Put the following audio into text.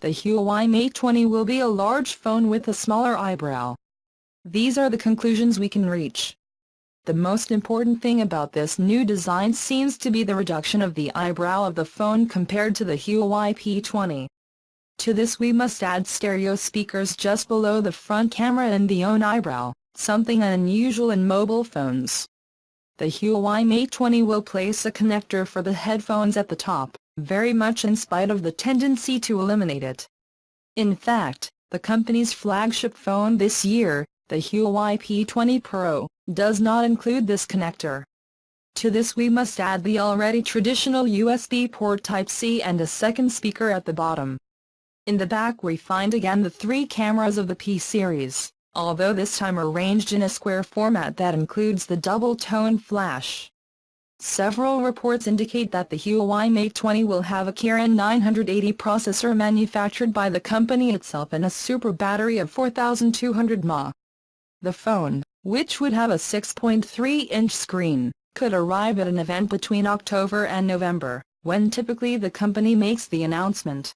the Huawei Mate 20 will be a large phone with a smaller eyebrow. These are the conclusions we can reach. The most important thing about this new design seems to be the reduction of the eyebrow of the phone compared to the Huawei P20. To this we must add stereo speakers just below the front camera and the own eyebrow, something unusual in mobile phones. The Huawei Mate 20 will place a connector for the headphones at the top, very much in spite of the tendency to eliminate it. In fact, the company's flagship phone this year, the Huawei P20 Pro, does not include this connector. To this we must add the already traditional USB port Type-C and a second speaker at the bottom. In the back we find again the three cameras of the P series, although this time arranged in a square format that includes the double-tone flash. Several reports indicate that the Huawei Mate 20 will have a Kirin 980 processor manufactured by the company itself and a super battery of 4200 mAh. The phone, which would have a 6.3-inch screen, could arrive at an event between October and November, when typically the company makes the announcement.